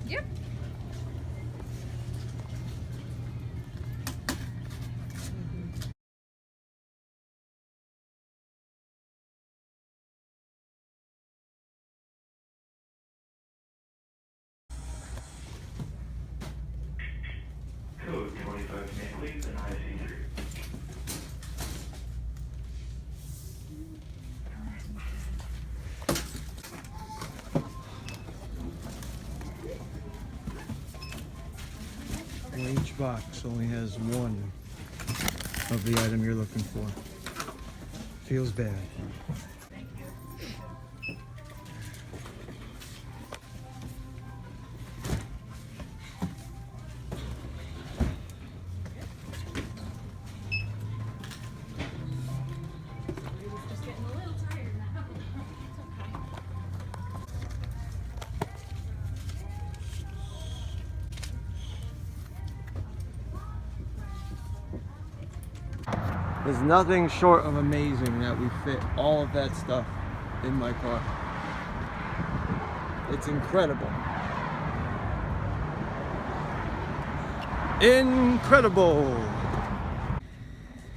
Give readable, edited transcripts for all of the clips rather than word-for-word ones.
Yep. Code 25 Maple and IC3. Each box only has one of the item you're looking for. Feels bad. Just getting a little tired now. There's nothing short of amazing that we fit all of that stuff in my car. It's incredible. Incredible!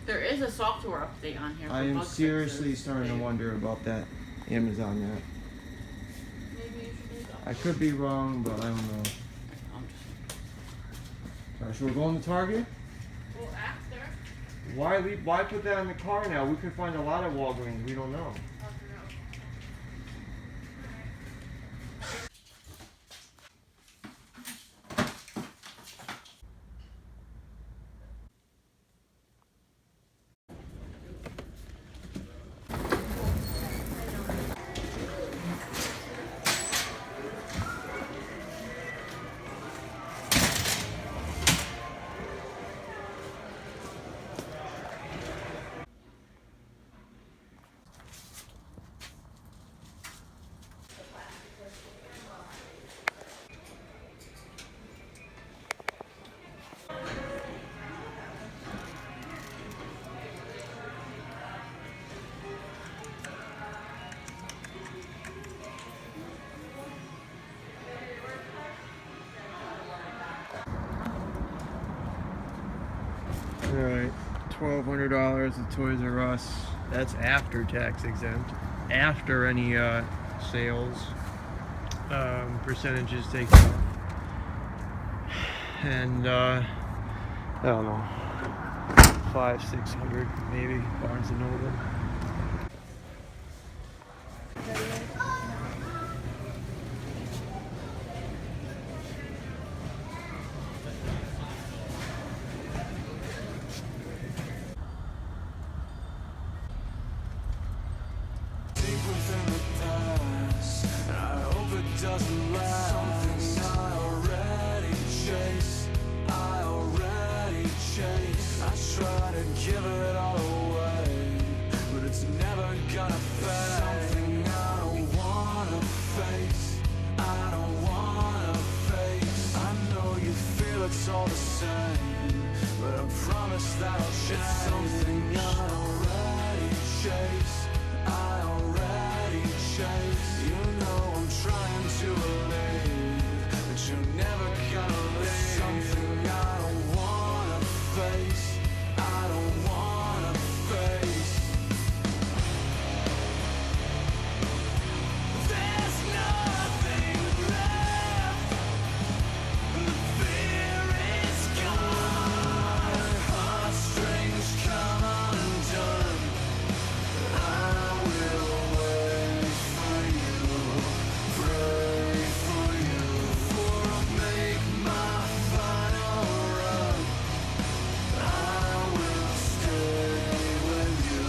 There is a software update on here. I am seriously starting to wonder about that Amazon app. Maybe you should do that. I could be wrong, but I don't know. Alright, so we're going to Target? Well, after. Why put that in the car now? We could find a lot of Walgreens. We don't know. Alright, $1,200 at Toys R Us. That's after tax exempt. After any sales percentages taken off. And I don't know, 500-600 maybe, Barnes and Noble. Doesn't last. Something I already chase. I already chase. I try to give it all away, but it's never gonna fade. Something I don't wanna face. I don't wanna face. I know you feel it's all the same, but I promise that I'll change. It's something I already chase. I already chase. You know I'm trying to believe that you're never gonna leave. Something I don't wanna face. I don't wanna face. There's nothing left. The fear is gone. My heartstrings come undone. I will wait for you, pray for you, before I make my final run. I will stay with you,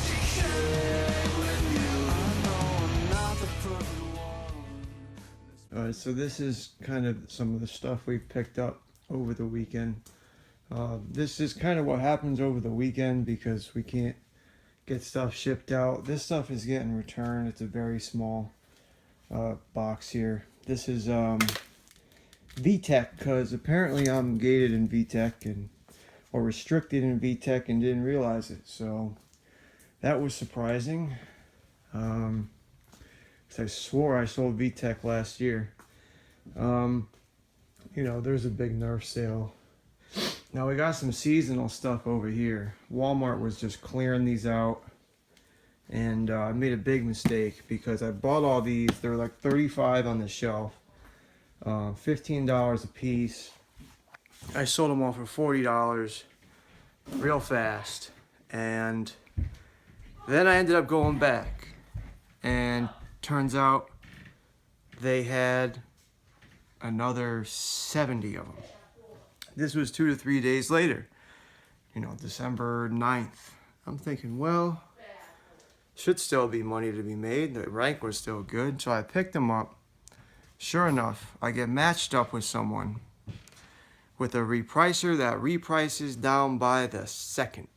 decay with you. I know I'm not the perfect one. Alright, so this is kind of some of the stuff we picked up over the weekend. This is kind of what happens over the weekend because we can't get stuff shipped out. This stuff is getting returned. It's a very small box here. This is VTech, because apparently I'm gated in VTech or restricted in VTech and didn't realize it. So that was surprising. 'Cause I swore I sold VTech last year. You know, there's a big Nerf sale. Now we got some seasonal stuff over here. Walmart was just clearing these out. And I made a big mistake because I bought all these. They're like $35 on the shelf. $15 a piece. I sold them all for $40 real fast. And then I ended up going back. And turns out they had another 70 of them. This was 2 to 3 days later, you know, December 9th. I'm thinking, well, should still be money to be made. The rank was still good, so I picked them up. Sure enough, I get matched up with someone with a repricer that reprices down by the second.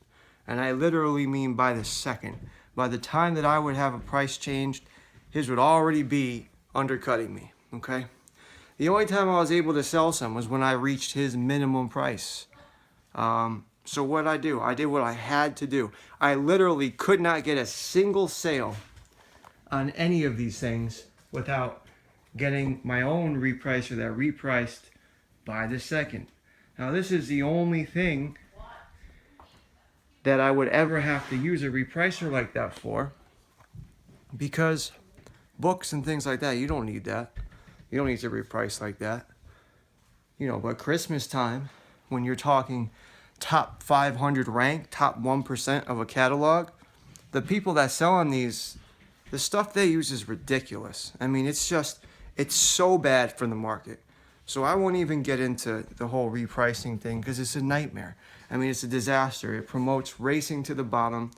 And I literally mean by the second. By the time that I would have a price changed, his would already be undercutting me, okay? The only time I was able to sell some was when I reached his minimum price. So what I do? I did what I had to do. I literally could not get a single sale on any of these things without getting my own repricer that repriced by the second. Now this is the only thing that I would ever have to use a repricer like that for, because books and things like that, you don't need that. You don't need to reprice like that. You know, but Christmas time, when you're talking top 500 rank, top 1% of a catalog, the people that sell on these, the stuff they use is ridiculous. I mean, it's so bad for the market. So I won't even get into the whole repricing thing because it's a nightmare. I mean, it's a disaster. It promotes racing to the bottom.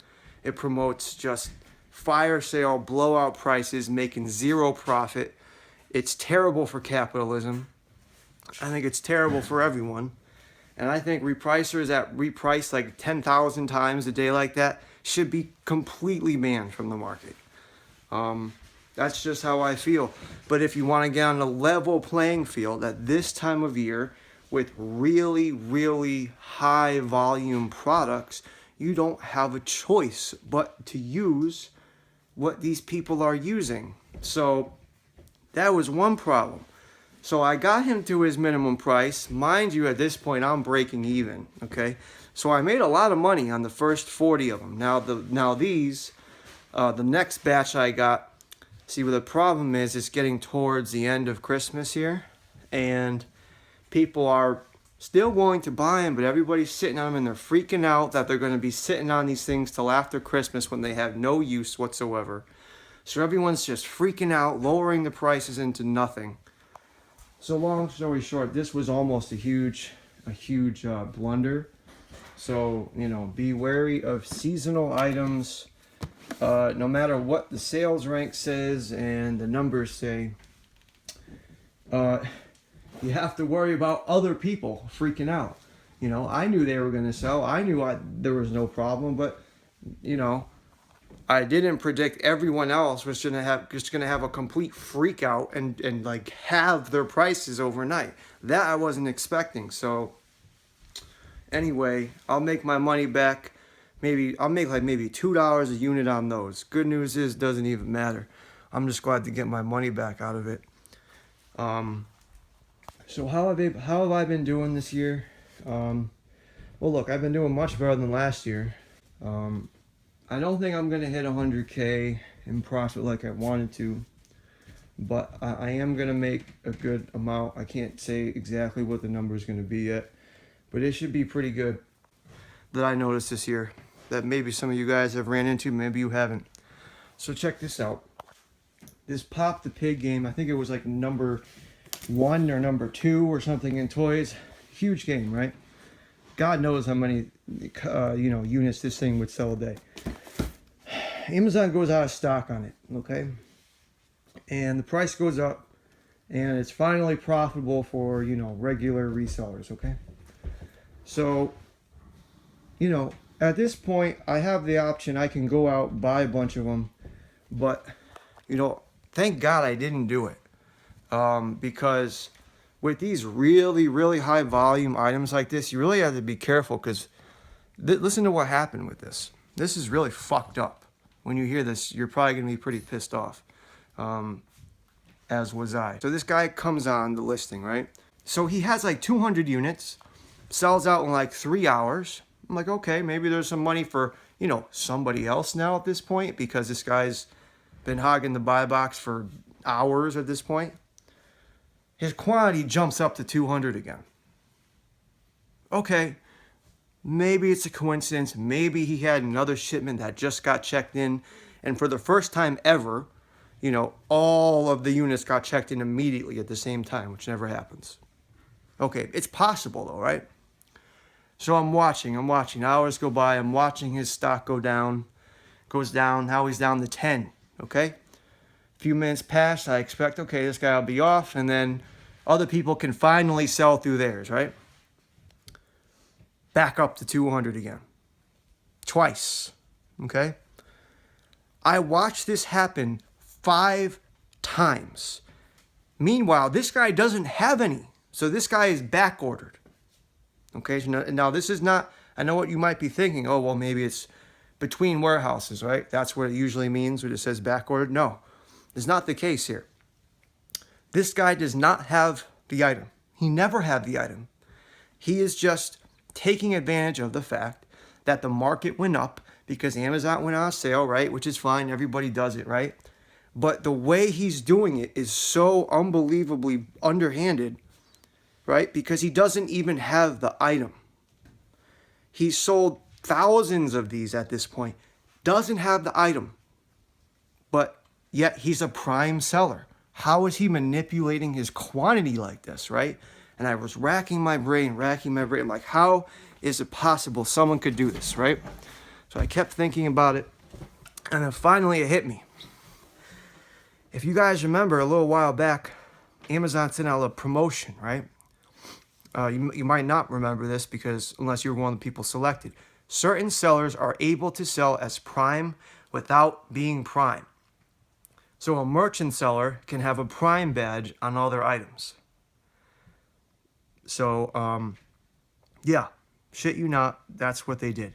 It promotes just fire sale, blowout prices, making zero profit. It's terrible for capitalism. I think it's terrible for everyone. And I think repricers that reprice like 10,000 times a day like that should be completely banned from the market. That's just how I feel. But if you want to get on a level playing field at this time of year with really, really high volume products, you don't have a choice but to use what these people are using. So that was one problem. So I got him to his minimum price. Mind you, at this point, I'm breaking even, okay? So I made a lot of money on the first 40 of them. Now these, the next batch I got, see, what the problem is, it's getting towards the end of Christmas here, and people are still going to buy them, but everybody's sitting on them, and they're freaking out that they're going to be sitting on these things till after Christmas when they have no use whatsoever. So everyone's just freaking out, lowering the prices into nothing. So long story short, this was almost a huge blunder. So, you know, be wary of seasonal items. No matter what the sales rank says and the numbers say, you have to worry about other people freaking out. You know, I knew they were going to sell. I knew there was no problem, but, you know, I didn't predict everyone else was just going to have a complete freak out and like have their prices overnight. That I wasn't expecting. So anyway, I'll make my money back. I'll make like maybe $2 a unit on those. Good news is, doesn't even matter. I'm just glad to get my money back out of it. So how have I been doing this year? Well, look, I've been doing much better than last year. I don't think I'm going to hit 100K in profit like I wanted to, but I am going to make a good amount. I can't say exactly what the number is going to be yet, but it should be pretty good. That I noticed this year, that maybe some of you guys have ran into, maybe you haven't. So check this out. This Pop the Pig game, I think it was like number 1 or number 2 or something in toys. Huge game, right? God knows how many units this thing would sell a day. Amazon goes out of stock on it, okay? And the price goes up, and it's finally profitable for, regular resellers, okay? So, at this point, I have the option. I can go out, buy a bunch of them, but, thank God I didn't do it. Because with these really, really high volume items like this, you really have to be careful because listen to what happened with this. This is really fucked up. When you hear this, you're probably going to be pretty pissed off, as was I. So this guy comes on the listing, right? So he has like 200 units, sells out in like 3 hours. I'm like, okay, maybe there's some money for, you know, somebody else now at this point because this guy's been hogging the buy box for hours at this point. His quantity jumps up to 200 again. Okay, maybe it's a coincidence. Maybe he had another shipment that just got checked in. And for the first time ever, you know, all of the units got checked in immediately at the same time, which never happens. Okay, it's possible though, right? So I'm watching. Hours go by. I'm watching his stock go down. Goes down. Now he's down to 10. Okay? A few minutes pass. I expect, okay, this guy will be off. And then other people can finally sell through theirs, right? Back up to 200 again. Twice. Okay? I watched this happen 5 times. Meanwhile, this guy doesn't have any. So this guy is back ordered. Okay, so now this is not, I know what you might be thinking, oh, well, maybe it's between warehouses, right? That's what it usually means when it says back ordered. No, it's not the case here. This guy does not have the item. He never had the item. He is just taking advantage of the fact that the market went up because Amazon went on sale, right? Which is fine. Everybody does it, right? But the way he's doing it is so unbelievably underhanded, right? Because he doesn't even have the item. He sold thousands of these at this point. Doesn't have the item. But yet he's a prime seller. How is he manipulating his quantity like this, right? And I was racking my brain. I'm like, how is it possible someone could do this, right? So I kept thinking about it. And then finally it hit me. If you guys remember a little while back, Amazon sent out a promotion, right? You might not remember this because unless you were one of the people selected. Certain sellers are able to sell as prime without being prime. So a merchant seller can have a prime badge on all their items. So, yeah, shit you not, that's what they did.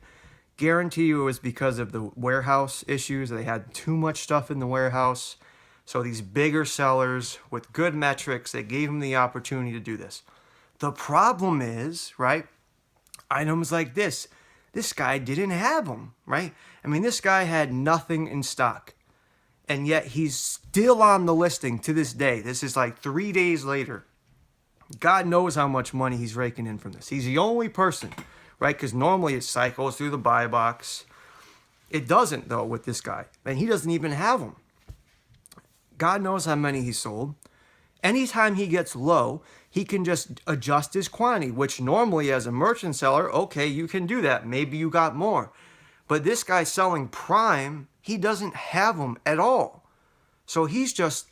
Guarantee you it was because of the warehouse issues. They had too much stuff in the warehouse. So these bigger sellers with good metrics, they gave them the opportunity to do this. The problem is, right, items like this guy didn't have them, right? I mean, this guy had nothing in stock. And yet he's still on the listing to this day. This is like 3 days later. God knows how much money he's raking in from this. He's the only person, right? Because normally it cycles through the buy box. It doesn't, though, with this guy. And he doesn't even have them. God knows how many he sold. Anytime he gets low, he can just adjust his quantity, which normally as a merchant seller, okay, you can do that. Maybe you got more. But this guy selling prime, he doesn't have them at all. So he's just,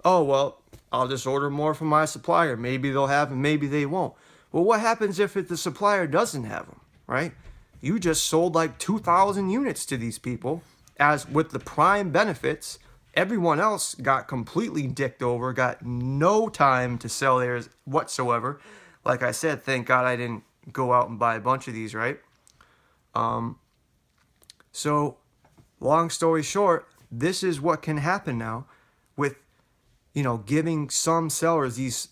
oh, well, I'll just order more from my supplier. Maybe they'll have them, maybe they won't. Well, what happens if the supplier doesn't have them, right? You just sold like 2,000 units to these people, as with the prime benefits. Everyone else got completely dicked over, got no time to sell theirs whatsoever. Like I said, thank God I didn't go out and buy a bunch of these, right? So, long story short, this is what can happen now with, you know, giving some sellers these,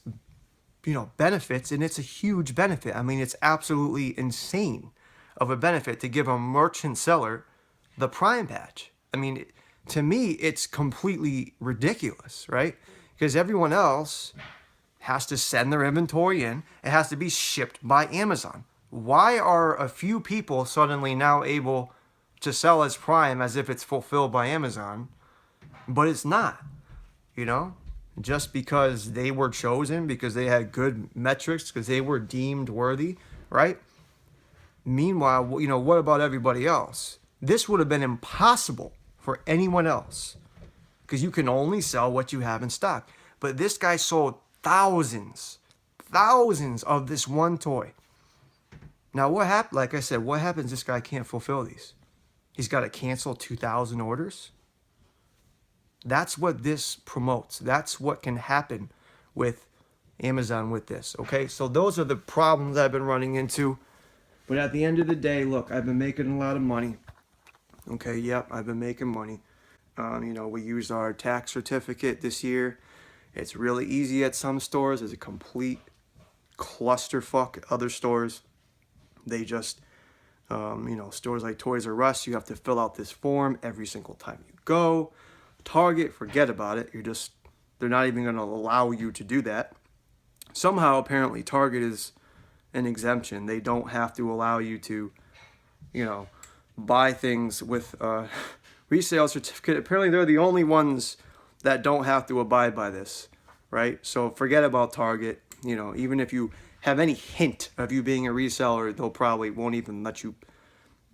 you know, benefits, and it's a huge benefit. I mean, it's absolutely insane of a benefit to give a merchant seller the prime badge. I mean, to me, it's completely ridiculous, right? Because everyone else has to send their inventory in. It has to be shipped by Amazon. Why are a few people suddenly now able to sell as prime as if it's fulfilled by Amazon, but it's not, you know? Just because they were chosen, because they had good metrics, because they were deemed worthy, right? Meanwhile, you know, what about everybody else? This would have been impossible for anyone else because you can only sell what you have in stock. But this guy sold thousands of this one toy. Now, what happened? Like I said, what happens? This guy can't fulfill these. He's got to cancel 2,000 orders. That's what this promotes. That's what can happen with Amazon with this. Okay, so those are the problems I've been running into. But at the end of the day, look, I've been making a lot of money. Okay, yep, I've been making money. You know, we used our tax certificate this year. It's really easy at some stores. It's a complete clusterfuck at other stores. They just, you know, stores like Toys R Us, you have to fill out this form every single time you go. Target, forget about it. They're not even going to allow you to do that. Somehow, apparently, Target is an exemption. They don't have to allow you to, you know, buy things with a resale certificate. Apparently, they're the only ones that don't have to abide by this, right? So forget about Target. You know, even if you have any hint of you being a reseller, they'll probably won't even let you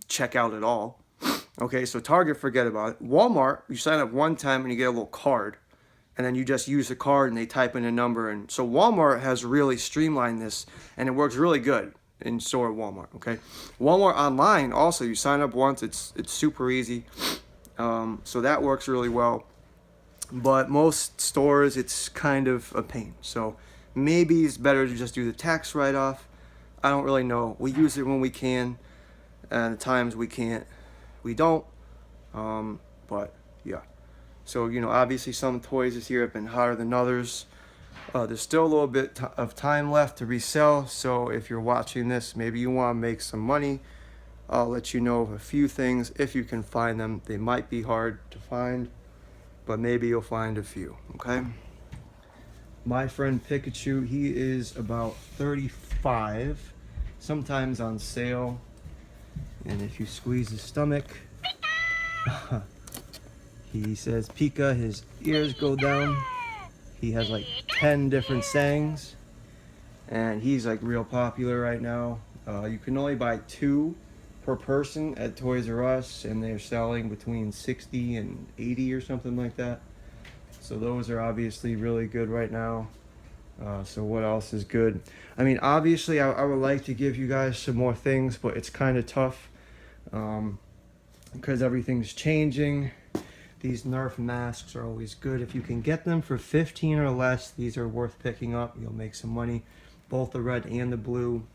check out at all. Okay, so Target, forget about it. Walmart, you sign up one time and you get a little card, and then you just use the card and they type in a number. And so Walmart has really streamlined this, and it works really good in store at Walmart. Okay, Walmart online also, you sign up once, it's super easy. So that works really well. But most stores, it's kind of a pain. So maybe it's better to just do the tax write-off. I don't really know. We use it when we can, and at times we can't. We don't. But yeah. So, you know, obviously some toys this year have been hotter than others. There's still a little bit of time left to resell. So if you're watching this, maybe you want to make some money. I'll let you know of a few things if you can find them. They might be hard to find, but maybe you'll find a few, okay? My friend Pikachu, he is about 35, sometimes on sale. And if you squeeze his stomach, he says Pika, his ears go down. He has like 10 different sayings, and he's like real popular right now. You can only buy 2 per person at Toys R Us, and they're selling between 60 and 80 or something like that. So those are obviously really good right now. So what else is good? I mean, obviously I would like to give you guys some more things, but it's kind of tough because everything's changing. These Nerf masks are always good. If you can get them for 15 or less, these are worth picking up. You'll make some money. Both the red and the blue.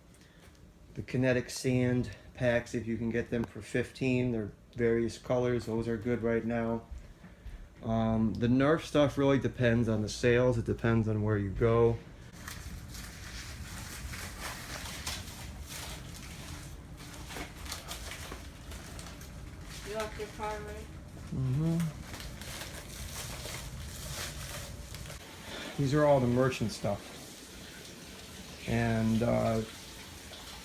The kinetic sand packs, if you can get them for 15, they're various colors. Those are good right now. The Nerf stuff really depends on the sales. It depends on where you go. You left your car, right? These are all the merchant stuff. And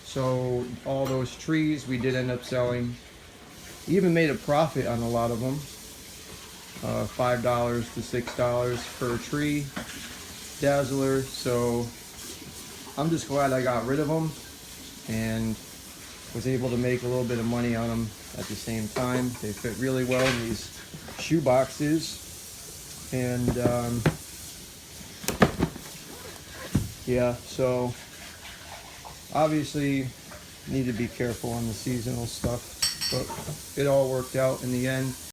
so all those trees we did end up selling. Even made a profit on a lot of them. $5 to $6 per tree. Dazzler. So I'm just glad I got rid of them and was able to make a little bit of money on them at the same time. They fit really well in these shoe boxes. And yeah, so obviously need to be careful on the seasonal stuff, but it all worked out in the end.